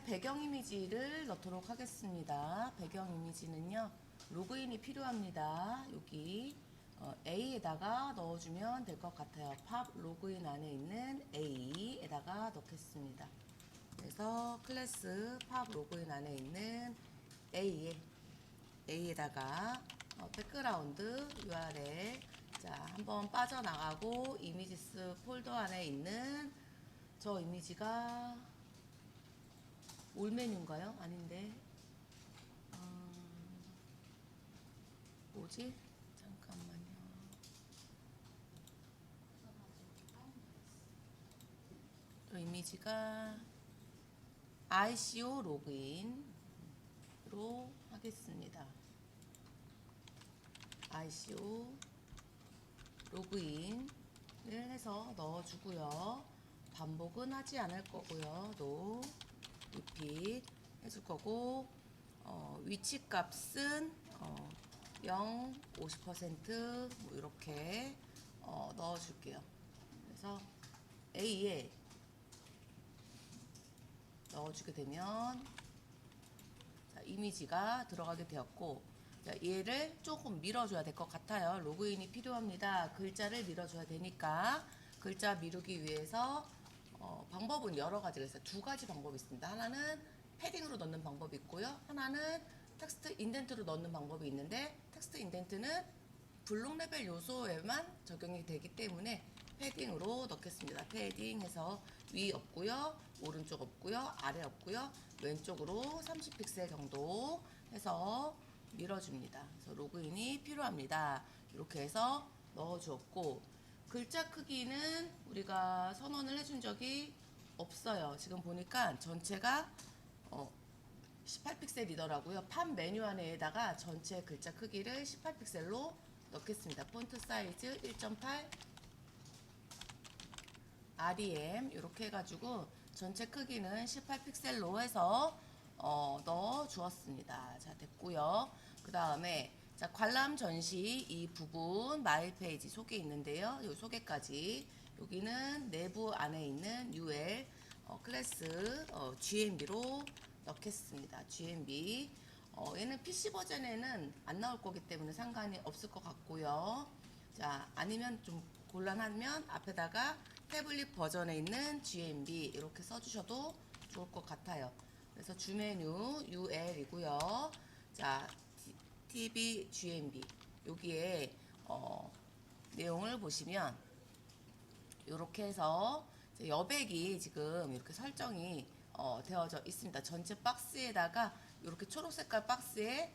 배경 이미지를 넣도록 하겠습니다. 배경 이미지는요, 로그인이 필요합니다. 여기 A에다가 넣어주면 될 것 같아요. 팝 로그인 안에 있는 A에다가 넣겠습니다. 그래서 클래스 팝 로그인 안에 있는 A에다가 백그라운드 URL 자 한번 빠져나가고 이미지스 폴더 안에 있는 저 이미지가 올 메뉴인가요? 아닌데 뭐지? 잠깐만요. 저 이미지가 ICO 로그인으로 하겠습니다. ICO 로그인을 해서 넣어주고요. 반복은 하지 않을 거고요. no repeat 해줄 거고 위치 값은 0, 50%뭐 이렇게 넣어줄게요. 그래서 A에 넣어주게 되면 자, 이미지가 들어가게 되었고 자, 얘를 조금 밀어줘야 될 것 같아요. 로그인이 필요합니다. 글자를 밀어줘야 되니까 글자 미루기 위해서 방법은 여러 가지가 있어요. 두 가지 방법이 있습니다. 하나는 패딩으로 넣는 방법이 있고요. 하나는 텍스트 인덴트로 넣는 방법이 있는데 텍스트 인덴트는 블록 레벨 요소에만 적용이 되기 때문에 패딩으로 넣겠습니다. 패딩해서 위 없고요. 오른쪽 없고요. 아래 없고요. 왼쪽으로 30픽셀 정도 해서 밀어줍니다. 그래서 로그인이 필요합니다. 이렇게 해서 넣어주었고 글자 크기는 우리가 선언을 해준 적이 없어요. 지금 보니까 전체가 18픽셀이더라고요. 팝 메뉴 안에다가 전체 글자 크기를 18픽셀로 넣겠습니다. 폰트 사이즈 1.8 REM 이렇게 해가지고 전체 크기는 18픽셀로 해서 넣어 주었습니다. 자 됐고요. 그 다음에 자 관람 전시 이 부분 마일 페이지 소개 있는데요. 이 소개까지 여기는 내부 안에 있는 UL 클래스 GMB로 넣겠습니다. GMB 얘는 PC 버전에는 안 나올 거기 때문에 상관이 없을 것 같고요. 자 아니면 좀 곤란하면 앞에다가 태블릿 버전에 있는 GMB 이렇게 써주셔도 좋을 것 같아요. 그래서 주메뉴 UL이고요. 자 TV GMB 여기에 내용을 보시면 이렇게 해서 여백이 지금 이렇게 설정이 되어져 있습니다. 전체 박스에다가 이렇게 초록 색깔 박스에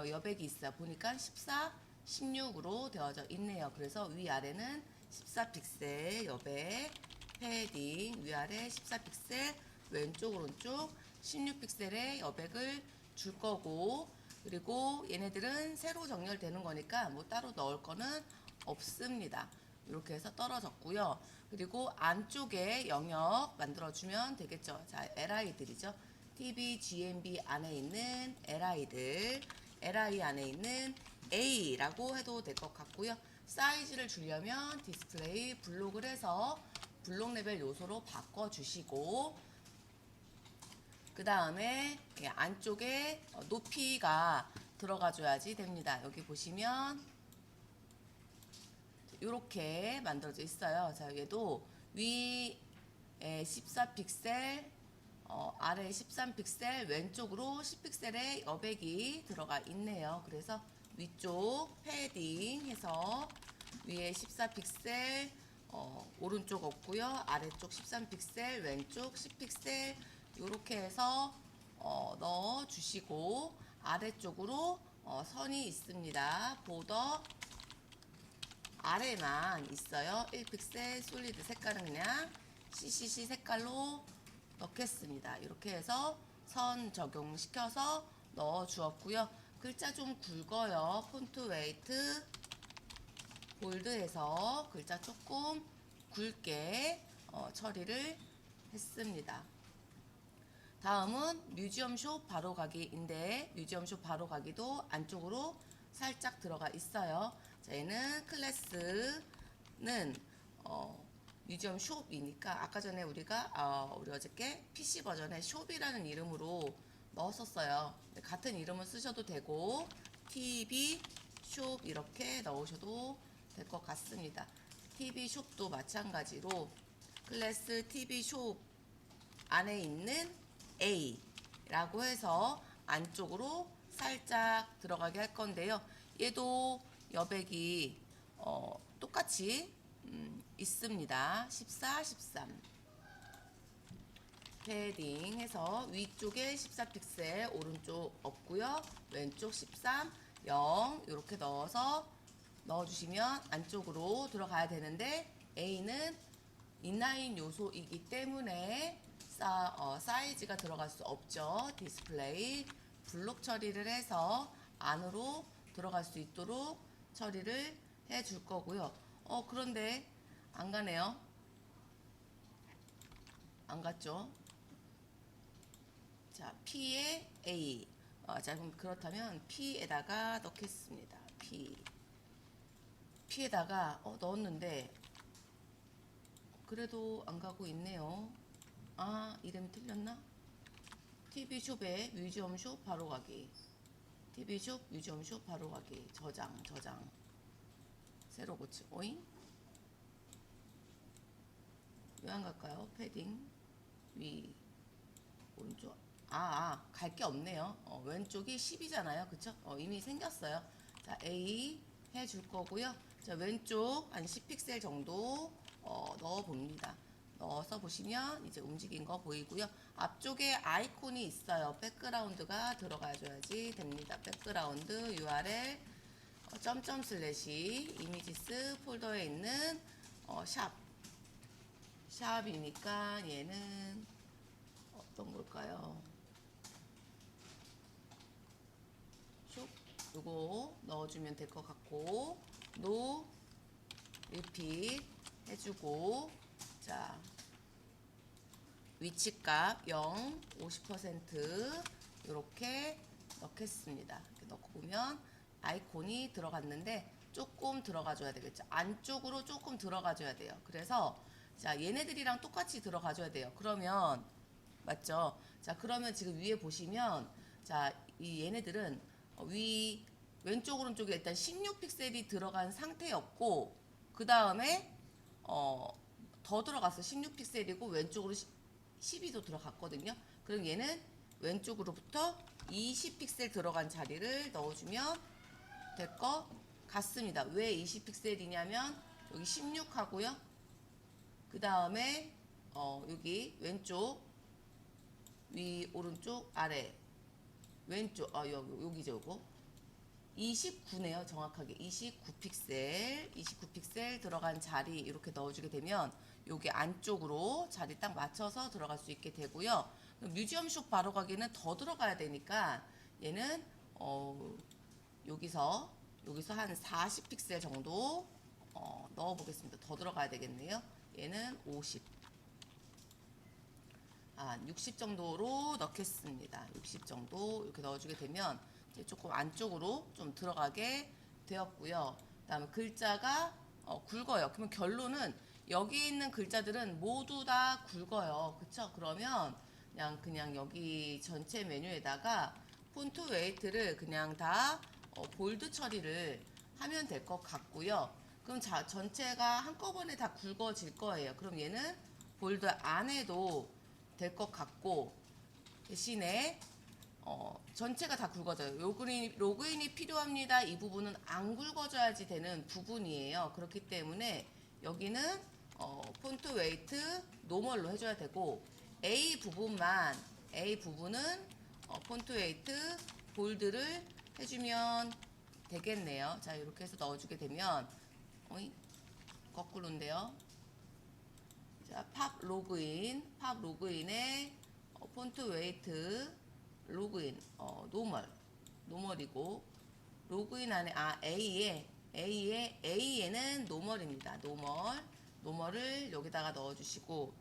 여백이 있어요. 보니까 14, 16으로 되어져 있네요. 그래서 위아래는 14픽셀 여백 패딩 위아래 14픽셀 왼쪽 오른쪽 16픽셀의 여백을 줄 거고 그리고 얘네들은 새로 정렬되는 거니까 뭐 따로 넣을 거는 없습니다. 이렇게 해서 떨어졌고요. 그리고 안쪽에 영역 만들어주면 되겠죠. 자, LI들이죠. TV, GMB 안에 있는 LI들, LI 안에 있는 A라고 해도 될 것 같고요. 사이즈를 주려면 디스플레이 블록을 해서 블록 레벨 요소로 바꿔주시고 그 다음에 안쪽에 높이가 들어가줘야지 됩니다. 여기 보시면 이렇게 만들어져 있어요. 자, 얘도 위에 14픽셀, 아래 13픽셀, 왼쪽으로 10픽셀의 여백이 들어가 있네요. 그래서 위쪽 패딩 해서 위에 14픽셀, 오른쪽 없고요. 아래쪽 13픽셀, 왼쪽 10픽셀 이렇게 해서 넣어 주시고 아래쪽으로 선이 있습니다. 보더 아래만 있어요. 1픽셀 솔리드 색깔은 그냥 CCC 색깔로 넣겠습니다. 이렇게 해서 선 적용시켜서 넣어 주었고요. 글자 좀 굵어요. 폰트 웨이트 볼드해서 글자 조금 굵게 처리를 했습니다. 다음은 뮤지엄쇼 바로가기인데 뮤지엄쇼 바로가기도 안쪽으로 살짝 들어가 있어요. 자, 얘는 클래스는 뮤지엄 숍이니까 아까 전에 우리가 우리 어저께 PC 버전에 숍이라는 이름으로 넣었었어요. 같은 이름을 쓰셔도 되고 TV 숍 이렇게 넣으셔도 될 것 같습니다. TV 숍도 마찬가지로 클래스 TV 숍 안에 있는 A라고 해서 안쪽으로 살짝 들어가게 할 건데요. 얘도 여백이 똑같이 있습니다. 14, 13 패딩해서 위쪽에 14픽셀 오른쪽 없고요. 왼쪽 13, 0 이렇게 넣어주시면 안쪽으로 들어가야 되는데 A는 인라인 요소이기 때문에 사이즈가 들어갈 수 없죠. 디스플레이 블록 처리를 해서 안으로 들어갈 수 있도록 처리를 해 줄 거고요. 그런데 안 가네요. 안 갔죠. 자, P에 A. 자, 그럼 그렇다면 P에다가 넣겠습니다. P에다가 넣었는데 그래도 안 가고 있네요. 이름이 틀렸나? TV숍에 뮤지엄숍 바로 가기. TV숍 뮤지엄숍 바로 가기. 저장. 새로 고치. 오잉? 왜 안 갈까요? 패딩 위 오른쪽. 갈 게 없네요. 왼쪽이 10이잖아요. 그쵸? 이미 생겼어요. 자, A 해줄 거고요. 자, 왼쪽 한 10픽셀 정도 넣어 봅니다. 넣어서 보시면 이제 움직인 거 보이고요. 앞쪽에 아이콘이 있어요. 백그라운드가 들어가줘야지 됩니다. 백그라운드 URL 점점 슬래시 이미지스 폴더에 있는 샵이니까 얘는 어떤 걸까요? 숍 요거 넣어주면 될 것 같고 노 리핏 해주고 자 위치값 0, 50% 이렇게 넣겠습니다. 이렇게 넣고 보면 아이콘이 들어갔는데 조금 들어가줘야 되겠죠. 안쪽으로 조금 들어가줘야 돼요. 그래서 자 얘네들이랑 똑같이 들어가줘야 돼요. 그러면 맞죠? 자 그러면 지금 위에 보시면 자 이 얘네들은 왼쪽 오른쪽에 일단 16픽셀이 들어간 상태였고 그 다음에 더 들어갔어. 16픽셀이고 왼쪽으로 12도 들어갔거든요. 그럼 얘는 왼쪽으로부터 20픽셀 들어간 자리를 넣어주면 될 것 같습니다. 왜 20픽셀이냐면 여기 16 하고요. 그 다음에 여기 왼쪽 위 오른쪽 아래 왼쪽 여기죠. 요거 29네요. 정확하게 29픽셀 들어간 자리 이렇게 넣어주게 되면 여기 안쪽으로 자리 딱 맞춰서 들어갈 수 있게 되고요. 뮤지엄숍 바로 가기는 더 들어가야 되니까 얘는 여기서 한 40픽셀 정도 넣어 보겠습니다. 더 들어가야 되겠네요. 얘는 50 60 정도로 넣겠습니다. 60 정도 이렇게 넣어주게 되면 이제 조금 안쪽으로 좀 들어가게 되었고요. 그 다음에 글자가 굵어요. 그러면 결론은 여기 있는 글자들은 모두 다 굵어요. 그쵸? 그러면 그냥 여기 전체 메뉴에다가 폰트 웨이트를 그냥 다 볼드 처리를 하면 될 것 같고요. 그럼 전체가 한꺼번에 다 굵어질 거예요. 그럼 얘는 볼드 안 해도 될 것 같고 대신에 전체가 다 굵어져요. 로그인이 필요합니다. 이 부분은 안 굵어져야지 되는 부분이에요. 그렇기 때문에 여기는 폰트 웨이트 노멀로 해줘야 되고 A 부분은 폰트 웨이트 볼드를 해주면 되겠네요. 자 이렇게 해서 넣어주게 되면 거꾸로인데요. 자, 팝 로그인에 폰트 웨이트 로그인 노멀이고 로그인 안에 A에는 노멀입니다. 노멀을 여기다가 넣어주시고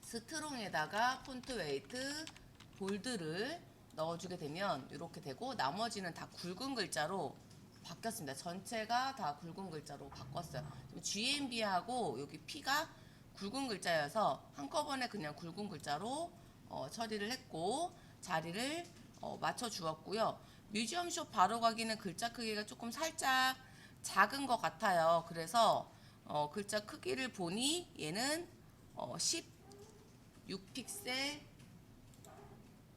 스트롱에다가 폰트 웨이트 볼드를 넣어주게 되면 이렇게 되고 나머지는 다 굵은 글자로 바뀌었습니다. 전체가 다 굵은 글자로 바꿨어요. GMB하고 여기 P가 굵은 글자여서 한꺼번에 그냥 굵은 글자로 처리를 했고 자리를 맞춰 주었고요. 뮤지엄숍 바로 가기는 글자 크기가 조금 살짝 작은 것 같아요. 그래서 글자 크기를 보니 얘는 16픽셀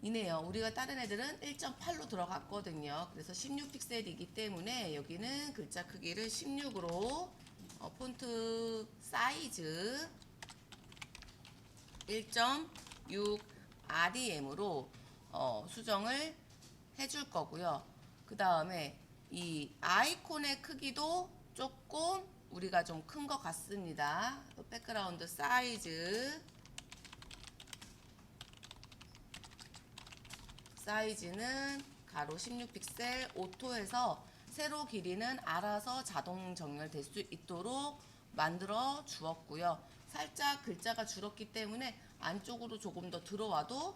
이네요. 우리가 다른 애들은 1.8로 들어갔거든요. 그래서 16픽셀이기 때문에 여기는 글자 크기를 16으로 폰트 사이즈 1.6 REM으로 수정을 해줄 거고요. 그 다음에 이 아이콘의 크기도 조금 우리가 좀 큰 것 같습니다. 백그라운드 사이즈는 가로 16픽셀 오토에서 세로 길이는 알아서 자동 정렬될 수 있도록 만들어 주었고요. 살짝 글자가 줄었기 때문에 안쪽으로 조금 더 들어와도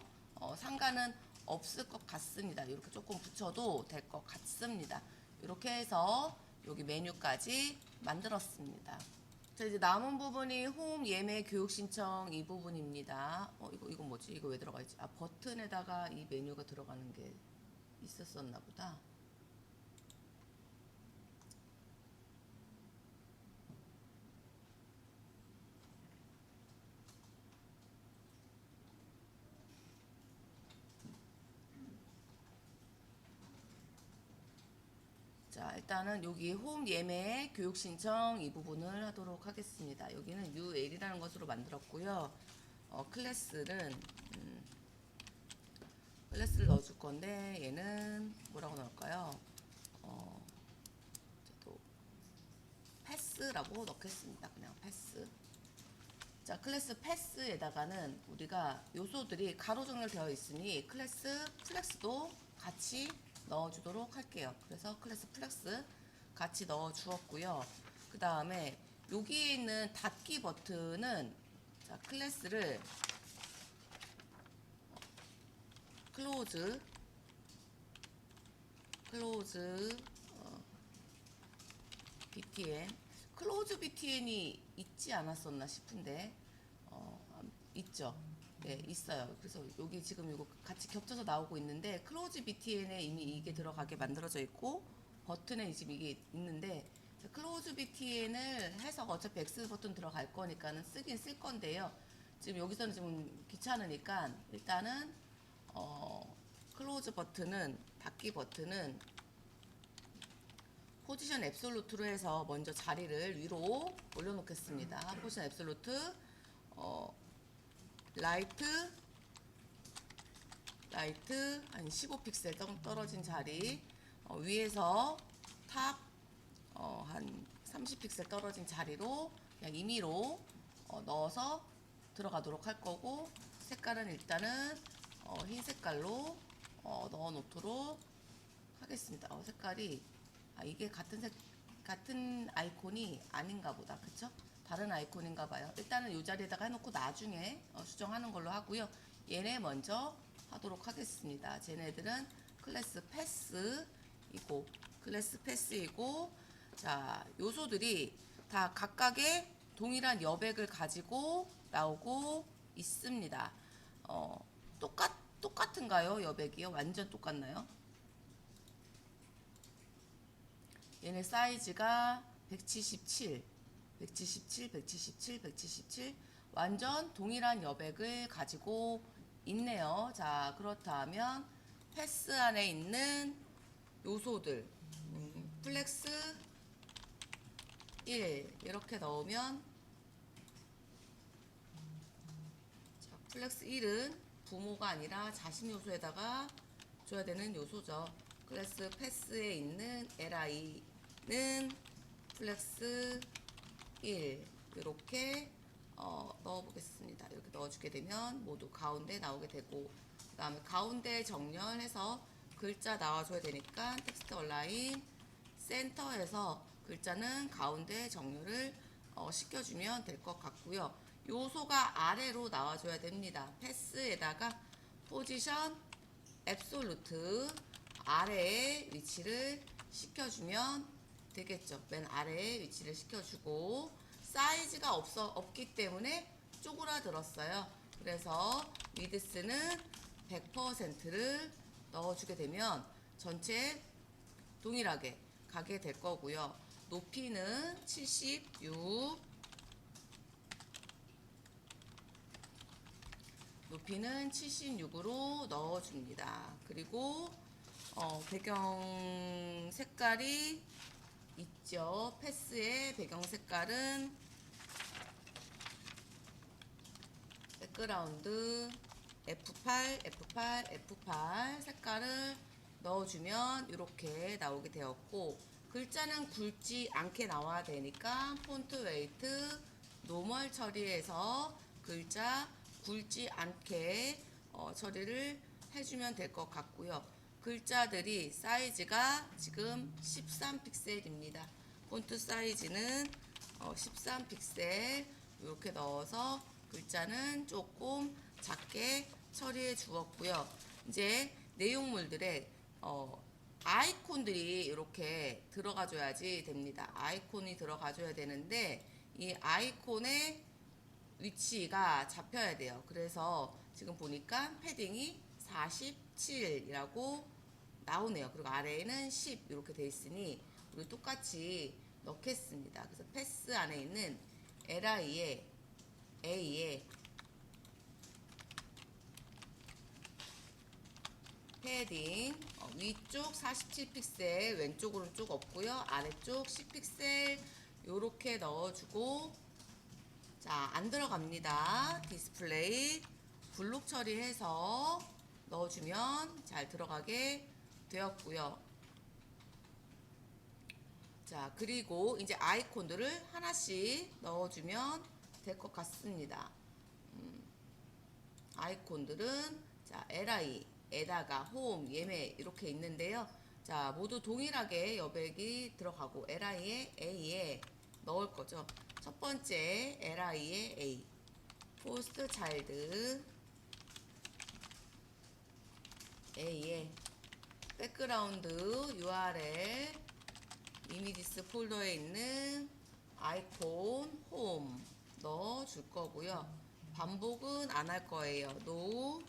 상관은 없을 것 같습니다. 이렇게 조금 붙여도 될 것 같습니다. 이렇게 해서 여기 메뉴까지 만들었습니다. 자, 이제 남은 부분이 홈 예매 교육 신청 이 부분입니다. 이거 뭐지? 이거 왜 들어가 있지? 아, 버튼에다가 이 메뉴가 들어가는 게 있었었나 보다. 자, 일단은 여기 홈 예매 교육 신청 이 부분을 하도록 하겠습니다. 여기는 UL이라는 것으로 만들었고요. 클래스를 넣어줄 건데 얘는 뭐라고 넣을까요? 또 패스라고 넣겠습니다. 그냥 패스. 자, 클래스 패스에다가는 우리가 요소들이 가로 정렬되어 있으니 클래스 플렉스도 같이 넣어주도록 할게요. 그래서 클래스 플렉스 같이 넣어 주었고요. 그 다음에 여기에 있는 닫기 버튼은 자, 클래스를 클로즈 btn 클로즈 btn이 있지 않았었나 싶은데 있죠. 네, 있어요. 그래서 여기 지금 이거 같이 겹쳐서 나오고 있는데 클로즈 btn에 이미 이게 들어가게 만들어져 있고 버튼에 지금 이게 있는데 클로즈 btn을 해서 어차피 X 버튼 들어갈 거니까는 쓰긴 쓸 건데요. 지금 여기서는 좀 귀찮으니까 일단은 클로즈 버튼은 닫기 버튼은 포지션 앱솔루트로 해서 먼저 자리를 위로 올려놓겠습니다. 포지션 앱솔루트 라이트 한 15픽셀 떨어진 자리 위에서 탑 한 30픽셀 떨어진 자리로 그냥 임의로 넣어서 들어가도록 할 거고 색깔은 일단은 흰 색깔로 넣어 놓도록 하겠습니다. 색깔이 이게 같은 아이콘이 아닌가 보다. 그쵸? 다른 아이콘인가 봐요. 일단은 이 자리에다가 해놓고 나중에 수정하는 걸로 하고요. 얘네 먼저 하도록 하겠습니다. 쟤네들은 클래스 패스이고 자, 요소들이 다 각각의 동일한 여백을 가지고 나오고 있습니다. 똑같은가요? 여백이요? 완전 똑같나요? 얘네 사이즈가 177 완전 동일한 여백을 가지고 있네요. 자, 그렇다면 패스 안에 있는 요소들 플렉스 1 이렇게 넣으면 자, 플렉스 1은 부모가 아니라 자신 요소에다가 줘야 되는 요소죠. 클래스 패스에 있는 li는 플렉스 1 이렇게 넣어보겠습니다. 이렇게 넣어주게 되면 모두 가운데 나오게 되고 그 다음에 가운데 정렬해서 글자 나와줘야 되니까 텍스트 얼라인 센터에서 글자는 가운데 정렬을 시켜주면 될 것 같고요. 요소가 아래로 나와줘야 됩니다. 패스에다가 포지션 앱솔루트 아래에 위치를 시켜주면 되겠죠. 맨 아래에 위치를 시켜주고 사이즈가 없기 때문에 쪼그라들었어요. 그래서 위드스는 100%를 넣어주게 되면 전체 동일하게 가게 될 거고요. 높이는 76, 높이는 76으로 넣어줍니다. 그리고 배경 색깔이 있죠. 패스의 배경 색깔은 백그라운드 F8, F8, F8 색깔을 넣어주면 이렇게 나오게 되었고, 글자는 굵지 않게 나와야 되니까 폰트 웨이트 노멀 처리해서 글자 굵지 않게 처리를 해주면 될 것 같고요. 글자들이 사이즈가 지금 13픽셀입니다. 폰트 사이즈는 13픽셀 이렇게 넣어서 글자는 조금 작게 처리해 주었고요. 이제 내용물들의 아이콘들이 이렇게 들어가줘야지 됩니다. 아이콘이 들어가줘야 되는데 이 아이콘의 위치가 잡혀야 돼요. 그래서 지금 보니까 패딩이 47이라고 나오네요. 그리고 아래에는 10 이렇게 돼 있으니 우리 똑같이 넣겠습니다. 그래서 패스 안에 있는 LI에 A에 패딩 위쪽 47픽셀 왼쪽으로는 쭉 없고요. 아래쪽 10픽셀 요렇게 넣어주고, 자, 안 들어갑니다. 디스플레이 블록 처리해서 넣어주면 잘 들어가게 되었고요. 자, 그리고 이제 아이콘들을 하나씩 넣어주면 될 것 같습니다. 아이콘들은 자, LI에다가 홈, 예매 이렇게 있는데요. 자, 모두 동일하게 여백이 들어가고 LI에 A에 넣을 거죠. 첫 번째 LI에 A, 포스트 차일드 A에 백그라운드 URL 이미지스 폴더에 있는 아이콘 홈 넣어줄 거고요. 반복은 안 할 거예요. No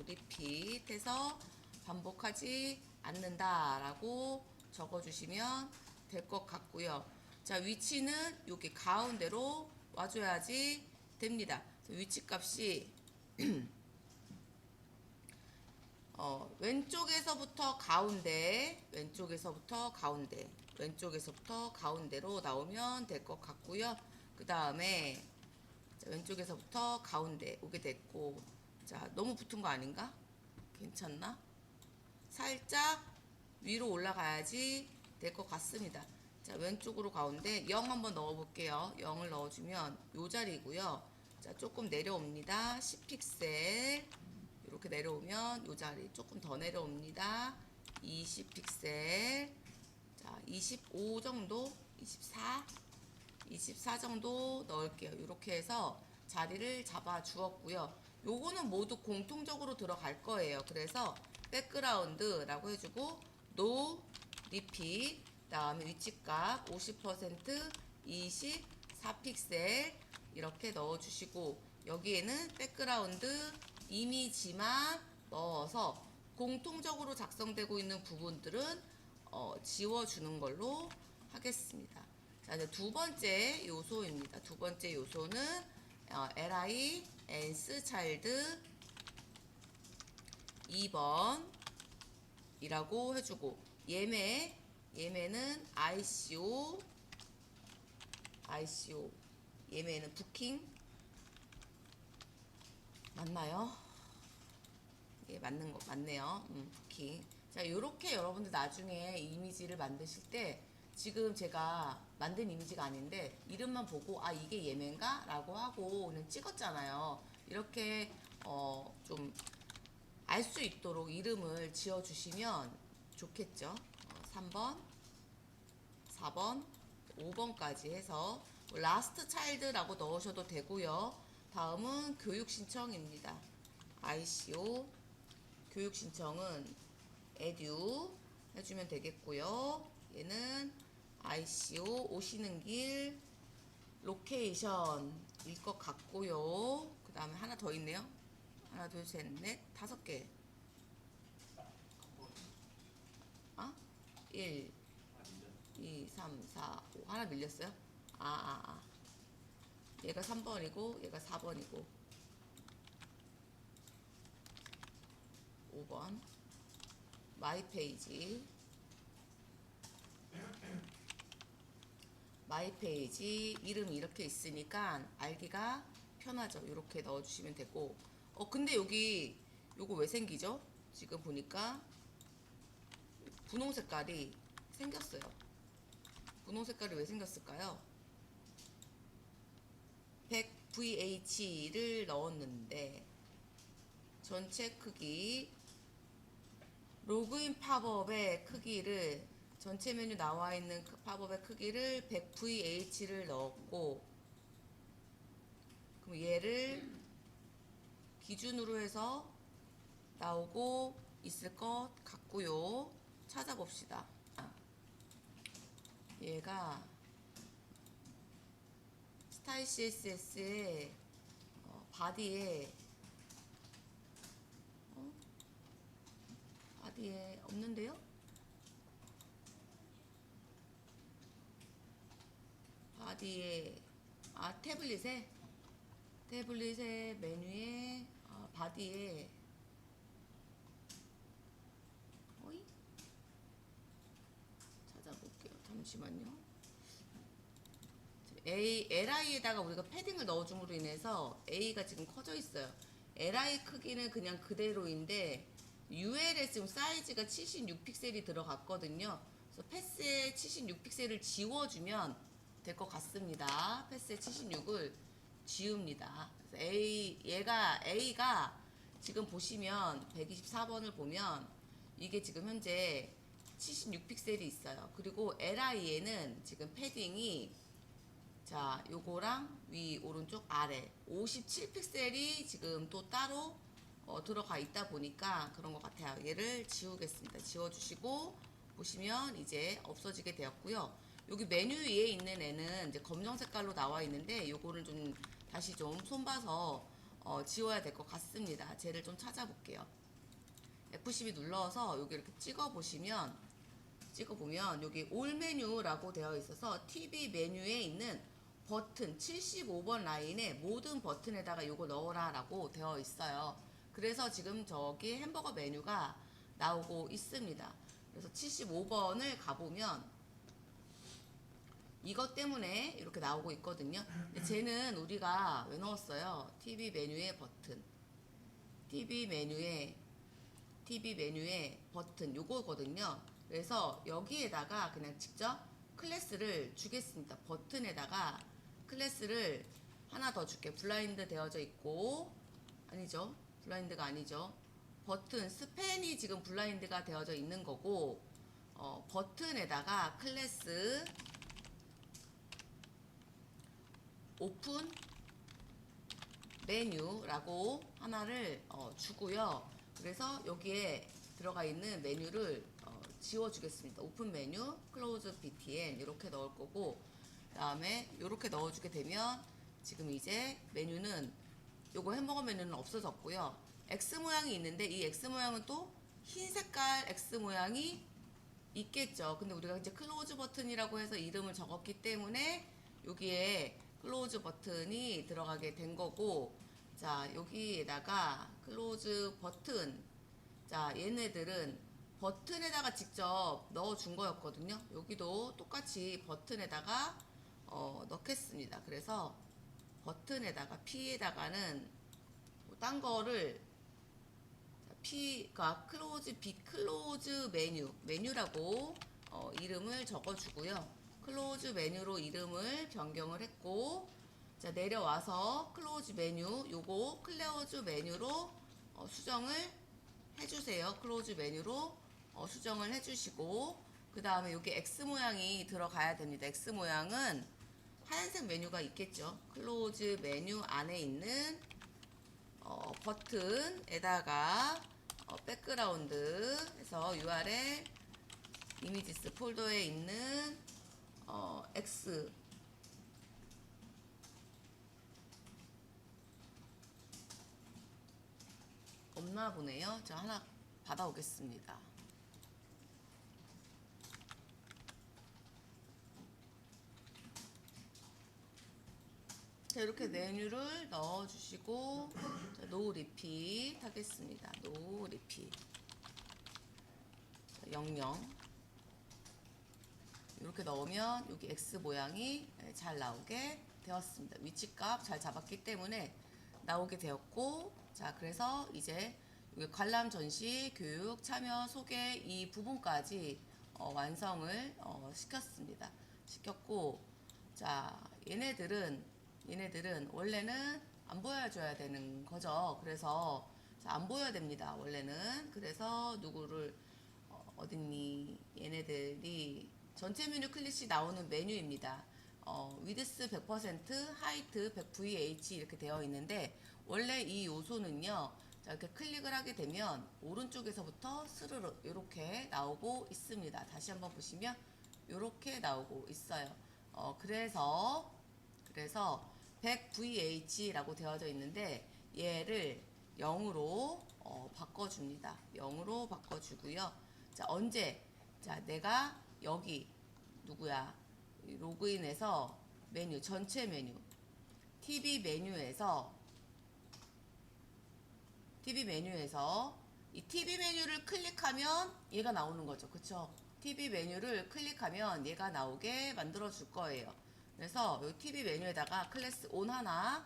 repeat 해서 반복하지 않는다 라고 적어주시면 될 것 같고요. 자, 위치는 여기 가운데로 와줘야지 됩니다. 위치 값이 왼쪽에서부터 가운데, 왼쪽에서부터 가운데로 나오면 될 것 같고요. 그 다음에 왼쪽에서부터 가운데 오게 됐고, 자, 너무 붙은 거 아닌가? 괜찮나? 살짝 위로 올라가야지 될 것 같습니다. 자, 왼쪽으로 가운데 0 한번 넣어볼게요. 0을 넣어주면 요 자리고요. 자, 조금 내려옵니다. 10픽셀 이렇게 내려오면 요 자리 조금 더 내려옵니다. 20픽셀, 자, 25 정도, 24 정도 넣을게요. 이렇게 해서 자리를 잡아 주었고요. 요거는 모두 공통적으로 들어갈 거예요. 그래서 백그라운드라고 해주고 no repeat, 다음에 위치값 50% 24픽셀 이렇게 넣어주시고, 여기에는 백그라운드 이미지만 넣어서 공통적으로 작성되고 있는 부분들은 지워주는 걸로 하겠습니다. 자, 이제 두 번째 요소입니다. 두 번째 요소는 li else child 2번 이라고 해주고, 예매는 ICO, 예매는 부킹 맞나요? 예, 맞는 거 맞네요. 부킹. 자, 요렇게 여러분들 나중에 이미지를 만드실 때, 지금 제가 만든 이미지가 아닌데 이름만 보고 아, 이게 예매인가? 라고 하고 그냥 찍었잖아요. 이렇게 좀 알 수 있도록 이름을 지어주시면 좋겠죠. 3번, 4번, 5번까지 해서 라스트 차일드라고 넣으셔도 되고요. 다음은 교육 신청입니다. ICO 교육 신청은 edu 해주면 되겠고요. 얘는 ICO 오시는 길 로케이션일 것 같고요. 그 다음에 하나 더 있네요. 하나, 둘, 셋, 넷, 5개. 아? 1, 2, 3, 4, 5. 하나 밀렸어요? 얘가 3번이고, 얘가 4번이고, 5번. 마이 페이지. 마이 페이지 이름이 이렇게 있으니까 알기가 편하죠. 이렇게 넣어주시면 되고. 근데 여기 요거 왜 생기죠? 지금 보니까 분홍 색깔이 생겼어요. 분홍 색깔이 왜 생겼을까요? 100VH를 넣었는데 전체 크기 로그인 팝업의 크기를 전체 메뉴 나와 있는 팝업의 크기를 100VH를 넣었고, 그럼 얘를 기준으로 해서 나오고 있을 것 같고요. 찾아봅시다. 얘가 스타일 CSS의 바디에 없는데요? 바디에 태블릿의 메뉴에 바디에 찾아볼게요. 잠시만요. LI에다가 우리가 패딩을 넣어줌으로 인해서 A가 지금 커져 있어요. LI 크기는 그냥 그대로인데 UL에 지금 사이즈가 76픽셀이 들어갔거든요. 그래서 패스에 76픽셀을 지워주면 될 것 같습니다. 패스에 76을 지웁니다. 그래서 A가 지금 보시면 124번을 보면 이게 지금 현재 76픽셀이 있어요. 그리고 LI에는 지금 패딩이 자, 요거랑 위, 오른쪽, 아래 57픽셀이 지금 또 따로 들어가 있다 보니까 그런 것 같아요. 얘를 지우겠습니다. 지워주시고 보시면 이제 없어지게 되었고요. 여기 메뉴 위에 있는 애는 이제 검정 색깔로 나와 있는데 요거를 좀 다시 좀 손봐서 지워야 될 것 같습니다. 쟤를 좀 찾아볼게요. F12 눌러서 여기 이렇게 찍어보면 여기 올 메뉴라고 되어 있어서 TV 메뉴에 있는 버튼 75번 라인에 모든 버튼에다가 요거 넣어라 라고 되어 있어요. 그래서 지금 저기 햄버거 메뉴가 나오고 있습니다. 그래서 75번을 가보면 이것 때문에 이렇게 나오고 있거든요. 근데 쟤는 우리가 왜 넣었어요? TV 메뉴의 버튼, TV 메뉴의 버튼 요거거든요. 그래서 여기에다가 그냥 직접 클래스를 주겠습니다. 버튼에다가 클래스를 하나 더 줄게. 블라인드 되어져 있고, 아니죠, 블라인드가 아니죠. 버튼 스팬이 지금 블라인드가 되어져 있는 거고, 버튼에다가 클래스 오픈 메뉴라고 하나를 주고요. 그래서 여기에 들어가 있는 메뉴를 지워주겠습니다. 오픈 메뉴, 클로즈 btn 이렇게 넣을 거고, 그 다음에 이렇게 넣어주게 되면 지금 이제 메뉴는 요거 햄버거 메뉴는 없어졌고요. X 모양이 있는데 이 X 모양은 또 흰 색깔 X 모양이 있겠죠. 근데 우리가 이제 클로즈 버튼이라고 해서 이름을 적었기 때문에 여기에 클로즈 버튼이 들어가게 된 거고, 자, 여기에다가 클로즈 버튼, 자, 얘네들은 버튼에다가 직접 넣어준 거였거든요. 여기도 똑같이 버튼에다가 넣겠습니다. 그래서 버튼에다가 P에다가는 딴 거를 P가 클로즈 메뉴라고 이름을 적어주고요. 클로즈 메뉴로 이름을 변경을 했고, 자, 내려와서 클로즈 메뉴 요거 클로즈 메뉴로 수정을 해주세요. 클로즈 메뉴로 수정을 해주시고, 그 다음에 여기 X 모양이 들어가야 됩니다. X 모양은 하얀색 메뉴가 있겠죠. 클로즈 메뉴 안에 있는 버튼에다가 백그라운드 해서 URL 이미지스 폴더에 있는 X 없나 보네요. 제가 하나 받아오겠습니다. 자, 이렇게 메뉴를 넣어주시고, 자, 노 리핏 하겠습니다. 노 리핏. 00. 이렇게 넣으면 여기 X 모양이 잘 나오게 되었습니다. 위치값 잘 잡았기 때문에 나오게 되었고, 자, 그래서 이제 여기 관람 전시 교육 참여 소개 이 부분까지 완성을 시켰습니다. 시켰고, 자, 얘네들은 원래는 안 보여줘야 되는 거죠. 그래서 자, 안 보여야 됩니다. 원래는. 그래서 누구를 어딨니? 얘네들이 전체 메뉴 클릭이 나오는 메뉴입니다. 위드스 100%, 하이트 100VH 이렇게 되어 있는데 원래 이 요소는요. 자, 이렇게 클릭을 하게 되면 오른쪽에서부터 스르르 이렇게 나오고 있습니다. 다시 한번 보시면 이렇게 나오고 있어요. 그래서 100VH라고 되어져 있는데 얘를 0으로 바꿔줍니다. 0으로 바꿔주고요. 자, 언제? 자, 내가 여기 누구야? 로그인해서 메뉴, 전체 메뉴, TV 메뉴에서 이 TV 메뉴를 클릭하면 얘가 나오는 거죠. 그쵸? TV 메뉴를 클릭하면 얘가 나오게 만들어 줄 거예요. 그래서 여기 TV 메뉴에다가 클래스 온 하나,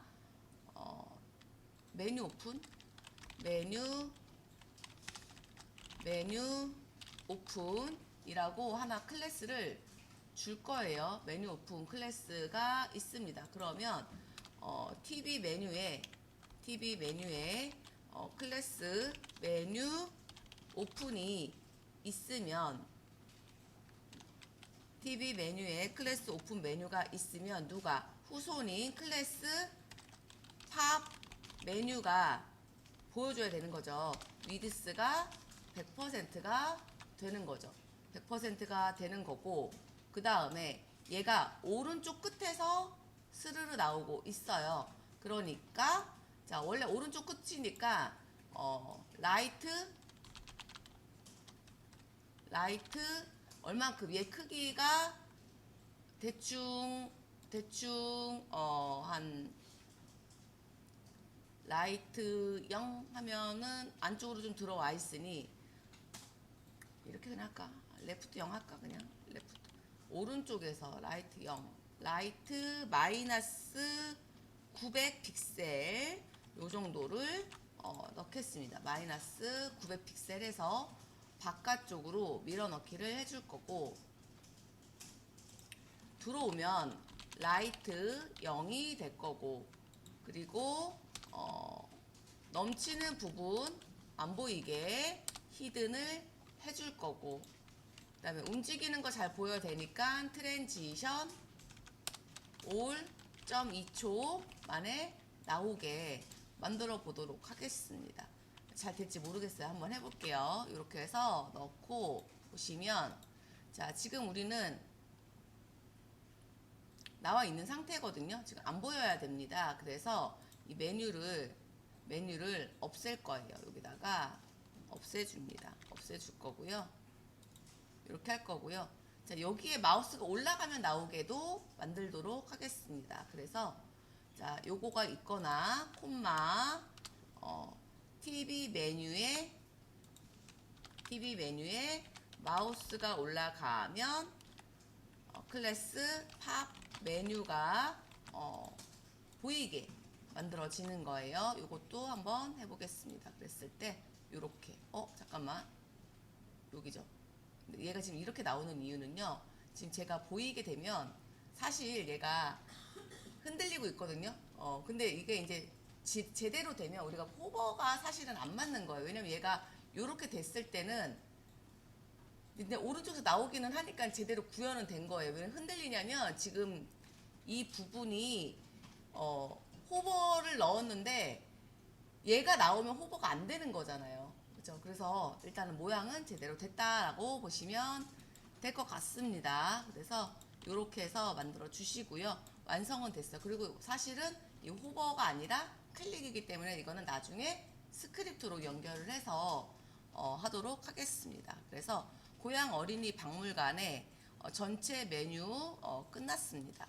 메뉴 오픈, 메뉴 오픈이라고 하나 클래스를 줄 거예요. 메뉴 오픈 클래스가 있습니다. 그러면 TV 메뉴에 클래스 메뉴 오픈이 있으면 TV 메뉴에 클래스 오픈 메뉴가 있으면 누가 후손인 클래스 팝 메뉴가 보여줘야 되는 거죠. 위드스가 100%가 되는 거죠. 100%가 되는 거고 그 다음에 얘가 오른쪽 끝에서 스르르 나오고 있어요. 그러니까 자 원래 오른쪽 끝이니까 라이트 얼만큼 얘 크기가 대충 한 라이트 0 하면은 안쪽으로 좀 들어와 있으니 이렇게 그냥 할까? 레프트 0 할까? 그냥 레프트 오른쪽에서 라이트 0 라이트 마이너스 900 픽셀 요 정도를 넣겠습니다. 마이너스 900 픽셀에서 바깥쪽으로 밀어넣기를 해줄 거고 들어오면 라이트 0이 될 거고 그리고 넘치는 부분 안 보이게 히든을 해줄 거고 그 다음에 움직이는 거 잘 보여야 되니까 트랜지션 올 0.2초 만에 나오게 만들어 보도록 하겠습니다. 잘 될지 모르겠어요. 한번 해볼게요. 이렇게 해서 넣고 보시면 자 지금 우리는 나와 있는 상태거든요. 지금 안 보여야 됩니다. 그래서 이 메뉴를 없앨 거예요. 여기다가 없애줍니다. 없애줄 거고요. 이렇게 할 거고요. 자 여기에 마우스가 올라가면 나오게도 만들도록 하겠습니다. 그래서 자 요거가 있거나 콤마 TV 메뉴에 마우스가 올라가면 클래스 팝 메뉴가 보이게 만들어지는 거예요. 이것도 한번 해보겠습니다. 그랬을 때 이렇게 잠깐만 여기죠. 얘가 지금 이렇게 나오는 이유는요. 지금 제가 보이게 되면 사실 얘가 흔들리고 있거든요. 근데 이게 이제 제대로 되면 우리가 호버가 사실은 안 맞는 거예요. 왜냐면 얘가 이렇게 됐을 때는 근데 오른쪽에서 나오기는 하니까 제대로 구현은 된 거예요. 왜 흔들리냐면 지금 이 부분이 호버를 넣었는데 얘가 나오면 호버가 안 되는 거잖아요. 그렇죠? 그래서 일단은 모양은 제대로 됐다라고 보시면 될 것 같습니다. 그래서 이렇게 해서 만들어 주시고요. 완성은 됐어요. 그리고 사실은 이 호버가 아니라 클릭이기 때문에 이거는 나중에 스크립트로 연결을 해서 하도록 하겠습니다. 그래서 고향 어린이 박물관의 전체 메뉴 끝났습니다.